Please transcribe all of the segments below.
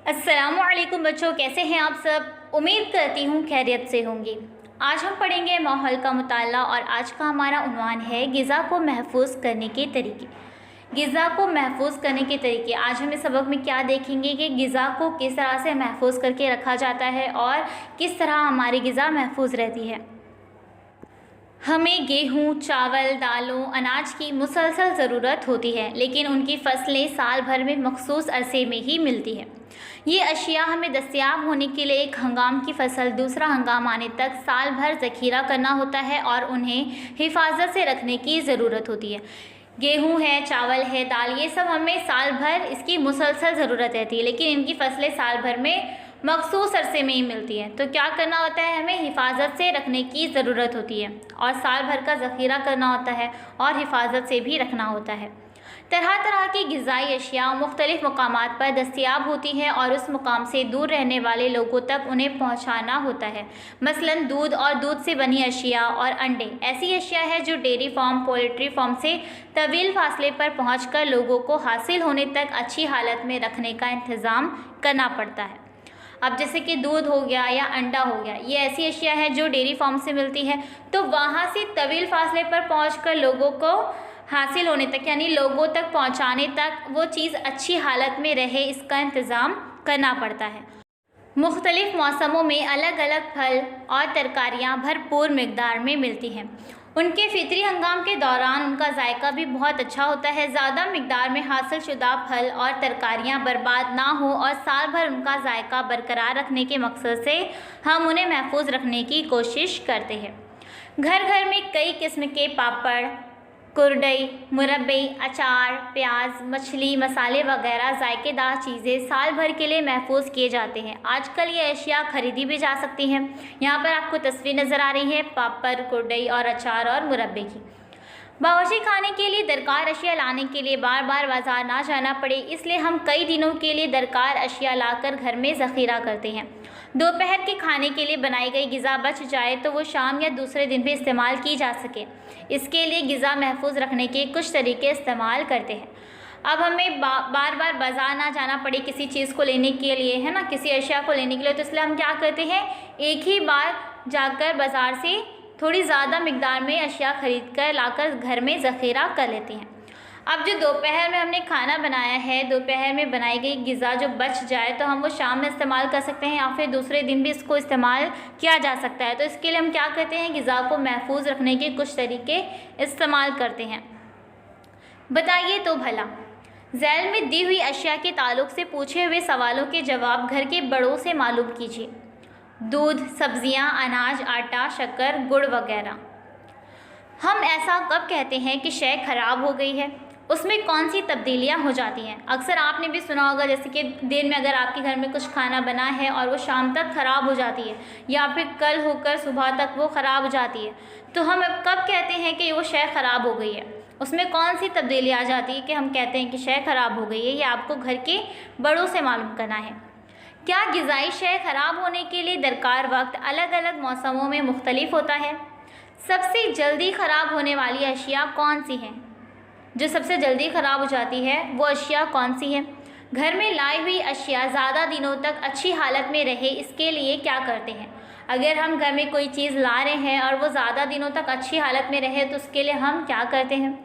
अस्सलामुअलैकुम बच्चों, कैसे हैं आप सब। उम्मीद करती हूँ खैरियत से होंगी। आज हम पढ़ेंगे माहौल का मुताला और आज का हमारा उन्वान है ग़िज़ा को महफूज करने के तरीके। ग़िज़ा को महफूज करने के तरीके। आज हम इस सबक में क्या देखेंगे कि ग़िज़ा को किस तरह से महफूज करके रखा जाता है और किस तरह हमारी ग़िज़ा महफूज रहती है। हमें गेहूँ, चावल, दालों, अनाज की मुसलसल ज़रूरत होती है, लेकिन उनकी फसलें साल भर में मखसूस अरसे में ही मिलती है। ये अशिया हमें दस्तयाब होने के लिए एक हंगाम की फसल दूसरा हंगाम आने तक साल भर ज़ख़ीरा करना होता है और उन्हें हिफाजत से रखने की ज़रूरत होती है। गेहूँ है, चावल है, दाल, ये सब हमें साल भर इसकी मुसलसल ज़रूरत रहती है, लेकिन इनकी फसलें साल भर में मखसूस अरसे में ही मिलती है। तो क्या करना होता है, हमें हिफाजत से रखने की ज़रूरत होती है और साल भर का ज़ख़ीरा करना होता है और हिफाजत से भी रखना होता है। तरह तरह की ग़िज़ाई अशिया मुख्तलिफ़ मकामात पर दस्तयाब होती हैं और उस मुकाम से दूर रहने वाले लोगों तक उन्हें पहुँचाना होता है। मसलन दूध और दूध से बनी अशिया और अंडे ऐसी अशिया है जो डेयरी फार्म, पोल्ट्री फार्म से तवील फासले पर पहुँचकर लोगों को हासिल होने तक अच्छी हालत में रखने का इंतज़ाम करना पड़ता है। अब जैसे कि दूध हो गया या अंडा हो गया, ये ऐसी अशिया है जो डेयरी फार्म से मिलती है, तो वहाँ से तवील फासले पर पहुँचकर लोगों को हासिल होने तक यानी लोगों तक पहुँचाने तक वो चीज़ अच्छी हालत में रहे, इसका इंतज़ाम करना पड़ता है। मुख्तलिफ़ मौसमों में अलग अलग फल और तरकारियाँ भरपूर मिक़दार में मिलती हैं। उनके फितरी हंगाम के दौरान उनका जायका भी बहुत अच्छा होता है। ज़्यादा मिक़दार में हासिल शुदा फल और तरकारियाँ बर्बाद ना हो और साल भर उनका जायका बरकरार रखने के मकसद से हम उन्हें महफूज रखने की कोशिश करते हैं। घर घर में कई किस्म के पापड़, कुरडई, मुरब्बे, अचार, प्याज, मछली, मसाले वगैरह जायकेदार चीज़ें साल भर के लिए महफूज किए जाते हैं। आजकल ये अशिया ख़रीदी भी जा सकती हैं। यहाँ पर आपको तस्वीर नज़र आ रही है पापड़, कुरडई और अचार और मुरब्बे की। बावर्ची खाने के लिए दरकार अशिया लाने के लिए बार बार बाज़ार ना जाना पड़े, इसलिए हम कई दिनों के लिए दरकार अशिया लाकर घर में ज़ख़ीरा करते हैं। दोपहर के खाने के लिए बनाई गई ग़िज़ा बच जाए तो वो शाम या दूसरे दिन भी इस्तेमाल की जा सके, इसके लिए ग़िज़ा महफूज रखने के कुछ तरीके इस्तेमाल करते हैं। अब हमें बार बार बाज़ार ना जाना पड़े किसी चीज़ को लेने के लिए, है ना, किसी अशिया को लेने के लिए, तो इसलिए हम क्या करते हैं, एक ही बार जाकर बाज़ार से थोड़ी ज़्यादा मिक़दार में अशिया ख़रीद कर लाकर घर में ज़ख़ीरा कर लेते हैं। अब जो दोपहर में हमने खाना बनाया है, दोपहर में बनाई गई ग़िज़ा जो बच जाए तो हम वो शाम में इस्तेमाल कर सकते हैं या फिर दूसरे दिन भी इसको इस्तेमाल किया जा सकता है। तो इसके लिए हम क्या करते हैं, ग़िज़ा को महफूज रखने के कुछ तरीके इस्तेमाल करते हैं। बताइए तो भला, ज़ैल में दी हुई अशिया के ताल्लुक़ से पूछे हुए सवालों के जवाब घर के बड़ों से मालूम कीजिए। दूध, सब्ज़ियाँ, अनाज, आटा, शक्कर, गुड़ वगैरह। हम ऐसा कब कहते हैं कि शय ख़राब हो गई है, उसमें कौन सी तब्दीलियाँ हो जाती हैं। अक्सर आपने भी सुना होगा, जैसे कि दिन में अगर आपके घर में कुछ खाना बना है और वो शाम तक ख़राब हो जाती है या फिर कल होकर सुबह तक वो ख़राब हो जाती है, तो हम अब कब कहते हैं कि वो शय ख़राब हो गई है, उसमें कौन सी तब्दीली आ जाती है कि हम कहते हैं कि शय ख़राब हो गई है। ये आपको घर के बड़ों से मालूम करना है। क्या ग़िज़ाई शय ख़राब होने के लिए दरकार वक्त अलग अलग मौसमों में मुख्तलिफ होता है। सबसे जल्दी ख़राब होने वाली अशिया कौन सी हैं, जो सबसे जल्दी ख़राब हो जाती है वो अशिया कौन सी है। घर में लाई हुई अशिया ज़्यादा दिनों तक अच्छी हालत में रहे, इसके लिए क्या करते हैं। अगर हम घर में कोई चीज़ ला रहे हैं और वो ज़्यादा दिनों तक अच्छी हालत में रहे तो उसके लिए हम क्या करते हैं।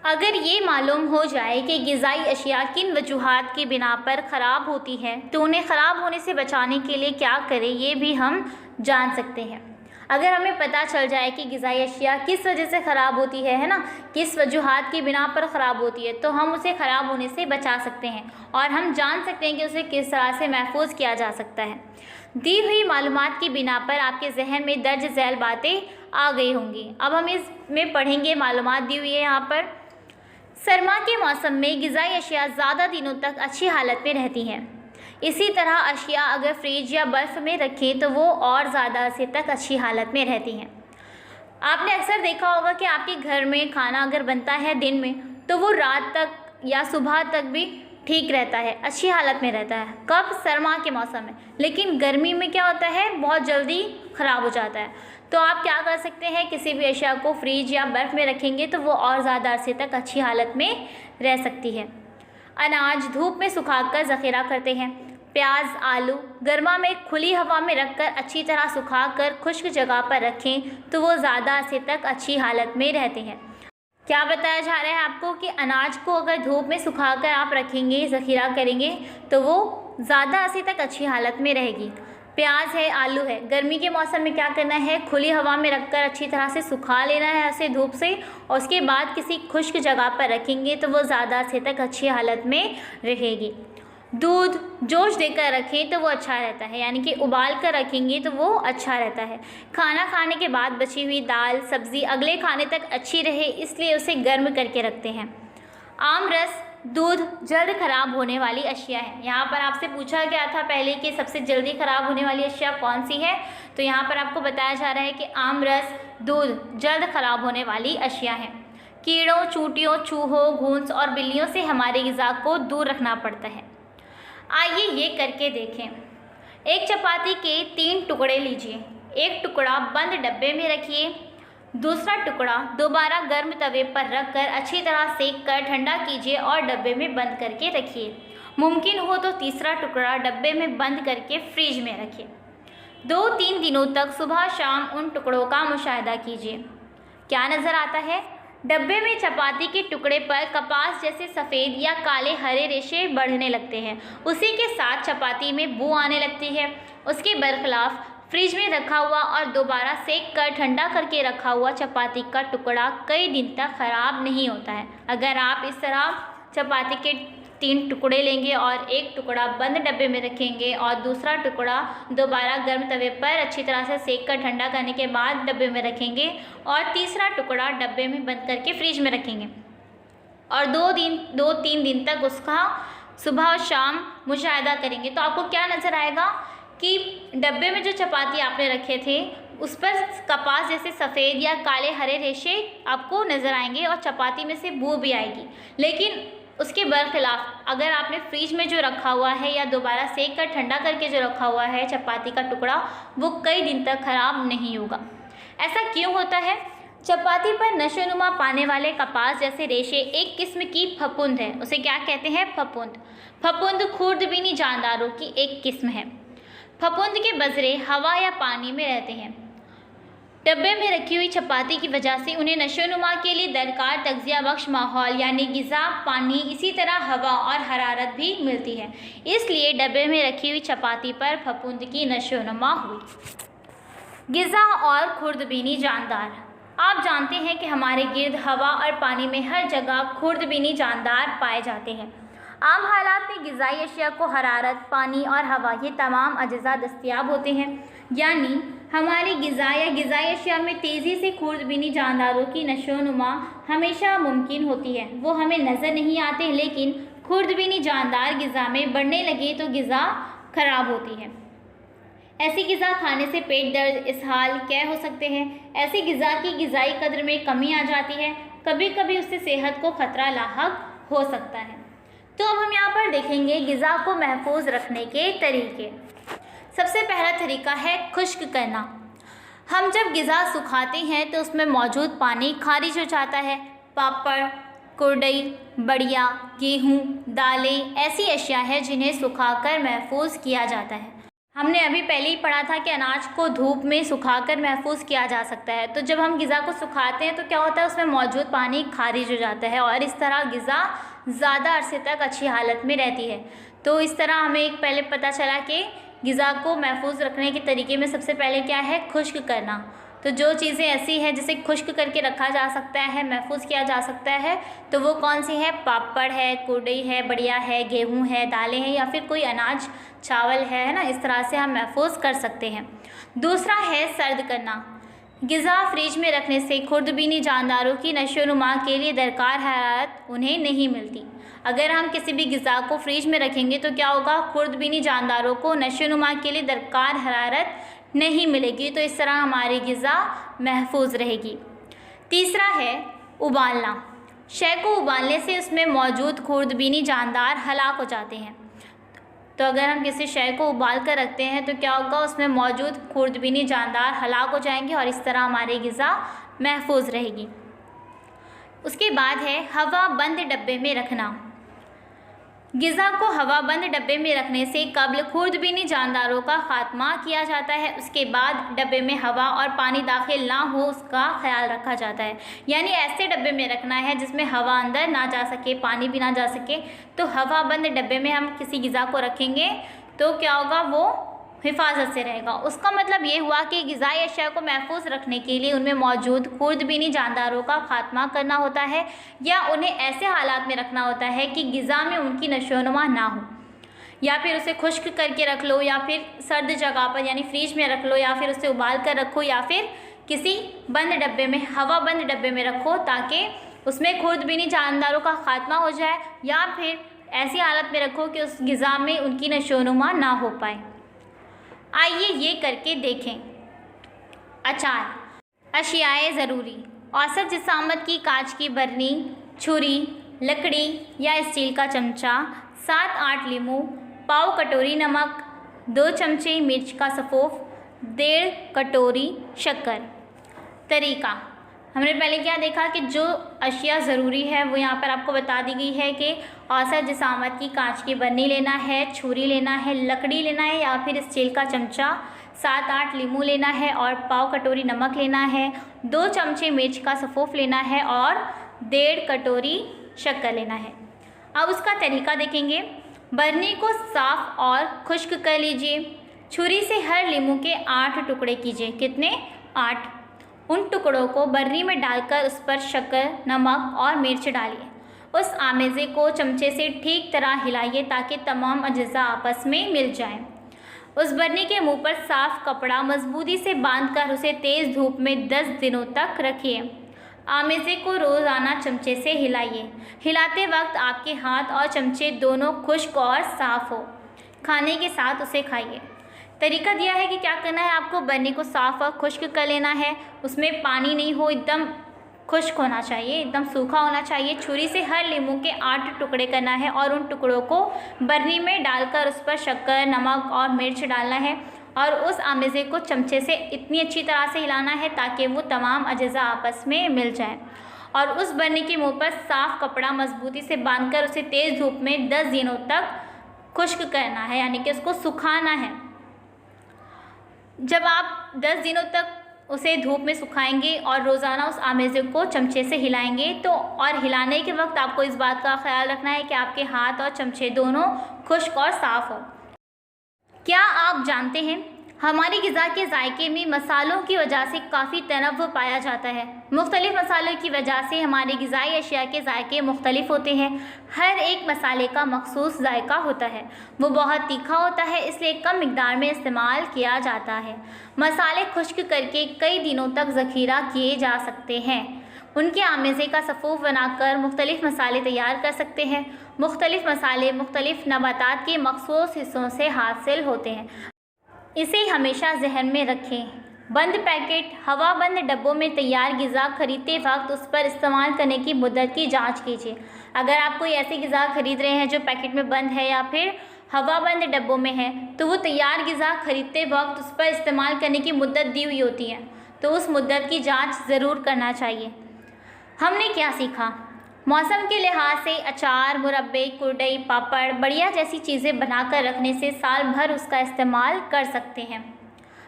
अगर ये मालूम हो जाए कि ग़िज़ाई अशिया किन वजूहात की बिना पर ख़राब होती है तो उन्हें ख़राब होने से बचाने के लिए क्या करें, ये भी हम जान सकते हैं। अगर हमें पता चल जाए कि ग़िज़ाई अशिया किस वजह से ख़राब होती है ना, किस वजूहात की बिना पर ख़राब होती है, तो हम उसे ख़राब होने से बचा सकते हैं और हम जान सकते हैं कि उसे किस तरह से महफूज किया जा सकता है। दी हुई मालूमात की बिना पर आपके जहन में दर्ज झैल बातें आ गई होंगी। अब हम इसमें पढ़ेंगे, मालूमात दी हुई है यहाँ पर। सरमा के मौसम में ग़िज़ाई अशिया ज़्यादा दिनों तक अच्छी हालत में रहती हैं। इसी तरह अशिया अगर फ्रिज या बर्फ़ में रखें तो वो और ज़्यादा अरसे तक अच्छी हालत में रहती हैं। आपने अक्सर देखा होगा कि आपके घर में खाना अगर बनता है दिन में तो वो रात तक या सुबह तक भी ठीक रहता है, अच्छी हालत में रहता है। कब, सरमा के मौसम में। लेकिन गर्मी में क्या होता है, बहुत जल्दी ख़राब हो जाता है। तो आप क्या कर सकते हैं, किसी भी अशिया को फ्रिज या बर्फ़ में रखेंगे तो वो और ज़्यादा अरसे तक अच्छी हालत में रह सकती है। अनाज धूप में सुखाकर ज़ख़ीरा करते हैं। प्याज, आलू गर्मा में खुली हवा में रखकर अच्छी तरह सुखाकर खुश्क जगह पर रखें तो वो ज़्यादा अरसे तक अच्छी हालत में रहते हैं। क्या बताया जा रहा है आपको कि अनाज को अगर धूप में सुखाकर आप रखेंगे, ज़ख़ीरा करेंगे तो वो ज़्यादा अरसे तक अच्छी हालत में रहेगी। प्याज है, आलू है, गर्मी के मौसम में क्या करना है, खुली हवा में रखकर अच्छी तरह से सुखा लेना है ऐसे धूप से, और उसके बाद किसी खुश्क जगह पर रखेंगे तो वो ज़्यादा अरसे तक अच्छी हालत में रहेगी। दूध जोश देकर रखें तो वो अच्छा रहता है, यानी कि उबाल कर रखेंगे तो वो अच्छा रहता है। खाना खाने के बाद बची हुई दाल, सब्ज़ी अगले खाने तक अच्छी रहे इसलिए उसे गर्म करके रखते हैं। आम रस, दूध जल्द ख़राब होने वाली अशिया है। यहाँ पर आपसे पूछा गया था पहले कि सबसे जल्दी ख़राब होने वाली अशिया कौन सी है, तो यहाँ पर आपको बताया जा रहा है कि आम रस, दूध जल्द ख़राब होने वाली अशिया है। कीड़ों, चूंटियों, चूहों, घूंस और बिल्लियों से हमारी ग़िज़ा को दूर रखना पड़ता है। आइए ये करके देखें। एक चपाती के 3 टुकड़े लीजिए, एक टुकड़ा बंद डब्बे में रखिए, दूसरा टुकड़ा दोबारा गर्म तवे पर रखकर अच्छी तरह सेक कर ठंडा कीजिए और डब्बे में बंद करके रखिए। मुमकिन हो तो तीसरा टुकड़ा डब्बे में बंद करके फ्रिज में रखिए। 2-3 दिनों तक सुबह शाम उन टुकड़ों का मुशाहिदा कीजिए। क्या नज़र आता है? डब्बे में चपाती के टुकड़े पर कपास जैसे सफ़ेद या काले हरे रेशे बढ़ने लगते हैं। उसी के साथ चपाती में बू आने लगती है। उसके बरखिलाफ फ्रिज में रखा हुआ और दोबारा सेक कर ठंडा करके रखा हुआ चपाती का टुकड़ा कई दिन तक ख़राब नहीं होता है। अगर आप इस तरह चपाती के 3 टुकड़े लेंगे और एक टुकड़ा बंद डब्बे में रखेंगे और दूसरा टुकड़ा दोबारा गर्म तवे पर अच्छी तरह से सेक कर ठंडा करने के बाद डब्बे में रखेंगे और तीसरा टुकड़ा डब्बे में बंद करके फ्रिज में रखेंगे और 2-3 दिन तक उसका सुबह और शाम मुशाहिदा करेंगे, तो आपको क्या नज़र आएगा कि डब्बे में जो चपाती आपने रखे थे उस पर कपास जैसे सफ़ेद या काले हरे रेशे आपको नज़र आएंगे और चपाती में से बू भी आएगी। लेकिन उसके बरखिलाफ अगर आपने फ्रिज में जो रखा हुआ है या दोबारा सेक कर ठंडा करके जो रखा हुआ है चपाती का टुकड़ा, वो कई दिन तक ख़राब नहीं होगा। ऐसा क्यों होता है? चपाती पर नशोनुमा पाने वाले कपास जैसे रेशे एक किस्म की फफूंद है। उसे क्या कहते हैं? फफूंद। फफूंद खुर्दबीनी जानदारों की एक किस्म है। फफूंद के बजरे हवा या पानी में रहते हैं। डब्बे में रखी हुई चपाती की वजह से उन्हें नशोनुमा के लिए दरकार तग़ज़िया बख्श माहौल यानी ग़िज़ा, पानी, इसी तरह हवा और हरारत भी मिलती है। इसलिए डब्बे में रखी हुई चपाती पर फफूंद की नशोनुमा हुई। ग़िज़ा और खुर्दबीनी जानदार। आप जानते हैं कि हमारे गिर्द हवा और पानी में हर जगह खुर्दबीनी जानदार पाए जाते हैं। आम हालात में ग़िज़ाई अशिया को हरारत, पानी और हवा ये तमाम अज्जा दस्तयाब होते हैं, यानी हमारी ग़िज़ा या ग़िज़ाई अशिया में तेज़ी से खुर्दबीनी जानदारों की नशोनुमा हमेशा मुमकिन होती है। वो हमें नज़र नहीं आते, लेकिन खुर्दबीनी जानदार ग़िज़ा में बढ़ने लगे तो ग़िज़ा ख़राब होती है। ऐसी ग़िज़ा खाने से पेट दर्द, इसहाल, कैं हो सकते हैं। ऐसी ग़िज़ा की ग़िज़ाई कद्र में कमी आ जाती है, कभी कभी उससे सेहत को ख़तरा लाहक हो सकता है। तो अब हम यहाँ पर देखेंगे ग़िज़ा को महफूज रखने के तरीके। सबसे पहला तरीका है खुश्क करना। हम जब ग़िज़ा सुखाते हैं तो उसमें मौजूद पानी खारिज हो जाता है। पापड़, कुरडई, बड़िया, गेहूँ, दालें ऐसी अशिया है जिन्हें सुखाकर महफूज किया जाता है। हमने अभी पहले ही पढ़ा था कि अनाज को धूप में सुखाकर महफूज किया जा सकता है। तो जब हम ग़िज़ा को सुखाते हैं तो क्या होता है, उसमें मौजूद पानी खारिज हो जाता है और इस तरह ग़िज़ा ज़्यादा अरसे तक अच्छी हालत में रहती है। तो इस तरह हमें एक पहले पता चला कि ग़िज़ा को महफूज रखने के तरीके में सबसे पहले क्या है, खुश्क करना। तो जो चीज़ें ऐसी हैं जिसे खुश्क करके रखा जा सकता है, महफूज किया जा सकता है, तो वो कौन सी है? पापड़ है, कुरडई है, बड़िया है, गेहूँ है, दालें हैं या फिर कोई अनाज, चावल है ना, इस तरह से हम महफूज कर सकते हैं। दूसरा है सर्द करना। ग़िज़ा फ्रिज में रखने से खुर्दबीनी जानदारों की नशोनुमा के लिए दरकार हरारत उन्हें नहीं मिलती। अगर हम किसी भी ग़िज़ा को फ्रिज में रखेंगे तो क्या होगा, खुर्दबीनी जानदारों को नशोनुमा के लिए दरकार हरारत नहीं मिलेगी, तो इस तरह हमारी ग़िज़ा महफूज रहेगी। तीसरा है उबालना। शय को उबालने से उसमें मौजूद खुर्दबीनी जानदार हलाक हो जाते हैं। तो अगर हम किसी शय को उबाल कर रखते हैं तो क्या होगा, उसमें मौजूद खुर्दबीनी जानदार हलाक हो जाएंगे और इस तरह हमारी ग़िज़ा महफूज रहेगी। उसके बाद है हवा बंद डब्बे में रखना। ग़िज़ा को हवाबंद डब्बे में रखने से कब्ल खुर्दबीनी जानदारों का खात्मा किया जाता है। उसके बाद डब्बे में हवा और पानी दाखिल ना हो उसका ख्याल रखा जाता है। यानी ऐसे डब्बे में रखना है जिसमें हवा अंदर ना जा सके, पानी भी ना जा सके। तो हवाबंद डब्बे में हम किसी ग़िज़ा को रखेंगे तो क्या होगा, वो हिफाजत से रहेगा। उसका मतलब ये हुआ कि ग़िज़ाई अशिया को महफूज रखने के लिए उनमें मौजूद खुर्दबीनी जानदारों का खात्मा करना होता है, या उन्हें ऐसे हालात में रखना होता है कि ग़िज़ा में उनकी नशोनुमा ना हो। या फिर उसे खुश्क करके रख लो, या फिर सर्द जगह पर यानी फ्रीज में रख लो, या फिर उसे उबाल कर रखो, या फिर किसी बंद डब्बे में, हवा बंद डब्बे में रखो ताकि उसमें खुर्दबीनी जानदारों का खात्मा हो जाए, या फिर ऐसी हालत में रखो कि उस ग़िज़ा में उनकी नशोनुमा ना हो पाए। आइए ये करके देखें। अचार। अशियाए ज़रूरी: औसत जिसामत की कांच की बरनी, छुरी, लकड़ी या स्टील का चमचा, 7-8 लीमू, पाव कटोरी नमक, 2 चमचे मिर्च का सफ़ोफ, 1.5 कटोरी शक्कर। तरीका: हमने पहले क्या देखा कि जो अशिया ज़रूरी है वो यहाँ पर आपको बता दी गई है कि औसत जिसामत की कांच की बरनी लेना है, छुरी लेना है, लकड़ी लेना है या फिर स्टील का चमचा, 7-8 लीमू लेना है और पाव कटोरी नमक लेना है, 2 चमचे मिर्च का सफ़ोफ लेना है और 1.5 कटोरी शक्कर लेना है। अब उसका तरीका देखेंगे। बरनी को साफ़ और खुश्क कर लीजिए। छुरी से हर लीमू के 8 टुकड़े कीजिए। कितने? 8। उन टुकड़ों को बर्नी में डालकर उस पर शक्कर, नमक और मिर्च डालिए। उस आमेज़े को चमचे से ठीक तरह हिलाइए ताकि तमाम अज्जा आपस में मिल जाएं। उस बर्नी के मुंह पर साफ़ कपड़ा मजबूती से बांधकर उसे तेज़ धूप में 10 दिनों तक रखिए। आमेज़े को रोज़ाना चमचे से हिलाइए। हिलाते वक्त आपके हाथ और चमचे दोनों खुश्क और साफ़ हो। खाने के साथ उसे खाइए। तरीका दिया है कि क्या करना है, आपको बर्नी को साफ़ और खुश्क कर लेना है। उसमें पानी नहीं हो, एकदम खुश्क होना चाहिए, एकदम सूखा होना चाहिए। छुरी से हर लीमू के 8 टुकड़े करना है और उन टुकड़ों को बर्नी में डालकर उस पर शक्कर, नमक और मिर्च डालना है और उस आमेज़े को चमचे से इतनी अच्छी तरह से हिलाना है ताकि वो तमाम अज्जा आपस में मिल जाए। और उस बर्नी के मुँह पर साफ़ कपड़ा मजबूती से बांधकर उसे तेज़ धूप में 10 दिनों तक खुश्क करना है, यानी कि उसको सुखाना है। जब आप 10 दिनों तक उसे धूप में सुखाएंगे और रोज़ाना उस आमेज़े को चमचे से हिलाएंगे तो, और हिलाने के वक्त आपको इस बात का ख्याल रखना है कि आपके हाथ और चमचे दोनों खुश्क और साफ़ हो। क्या आप जानते हैं, हमारी ग़िज़ा के जायके में मसालों की वजह से काफ़ी तनव्वुर पाया जाता है। मुख्तलिफ़ मसालों की वजह से हमारे ग़िज़ाई अशिया के जायके मुख्तलिफ़ होते हैं। हर एक मसाले का मखसूस जायका होता है। वो बहुत तीखा होता है, इसलिए कम मिक़दार में इस्तेमाल किया जाता है। मसाले खुश्क करके कई दिनों तक ज़ख़ीरा किए जा सकते हैं। उनके आमेज़े का सफ़ूफ बनाकर मुख्तलिफ़ मसाले तैयार कर सकते हैं। मुख्तलिफ़ मसाले मुख्तलिफ़ नबातात के मखसूस हिस्सों से हासिल होते हैं। इसे हमेशा जहन में रखें। बंद पैकेट, हवाबंद डब्बों में तैयार ग़िज़ा खरीदते वक्त उस पर इस्तेमाल करने की मुद्दत की जांच कीजिए। अगर आप कोई ऐसी ग़िज़ा खरीद रहे हैं जो पैकेट में बंद है या फिर हवाबंद डब्बों में है, तो वो तैयार ग़िज़ा खरीदते वक्त उस पर इस्तेमाल करने की मुद्दत दी हुई होती है, तो उस मुद्दत की जाँच ज़रूर करना चाहिए। हमने क्या सीखा? मौसम के लिहाज से अचार, मुरब्बे, कुरडई, पापड़, बढ़िया जैसी चीज़ें बनाकर रखने से साल भर उसका इस्तेमाल कर सकते हैं।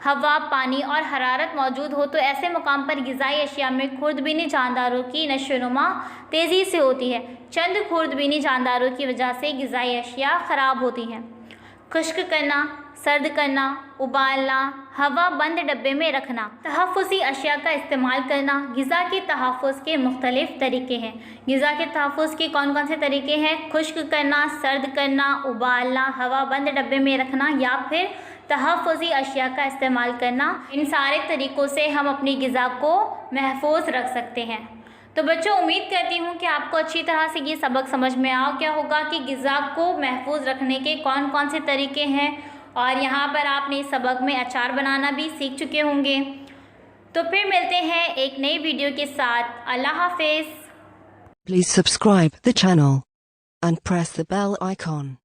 हवा, पानी और हरारत मौजूद हो तो ऐसे मुकाम पर ग़िज़ाई अशिया में खुर्दबीनी जानदारों की नशोनुमा तेज़ी से होती है। चंद खुर्दबीनी जानदारों की वजह से ग़िज़ाई अशिया ख़राब होती हैं। खुश्क करना, सर्द करना, उबालना, हवा बंद डब्बे में रखना, तहफ़्फ़ुज़ी अशिया का इस्तेमाल करना। ग़िज़ा के तहफ़्फ़ुज़ के मुख्तलिफ़ तरीके हैं। ग़िज़ा के तहफ़्फ़ुज़ के कौन कौन से तरीके हैं? खुश्क करना, सर्द करना, उबालना, हवा बंद डब्बे में रखना या फिर तहफ़्फ़ुज़ी अशिया का इस्तेमाल करना। इन सारे तरीक़ों से हम अपनी ग़िज़ा को महफूज रख सकते हैं। तो बच्चों, उम्मीद करती हूँ कि आपको अच्छी तरह से ये सबक समझ में आ गया होगा कि ग़िज़ा को महफूज रखने के कौन कौन से तरीके हैं, और यहाँ पर आपने इस सबक में अचार बनाना भी सीख चुके होंगे। तो फिर मिलते हैं एक नई वीडियो के साथ। अल्लाह हाफ़िज़। Please subscribe the channel and press the bell icon.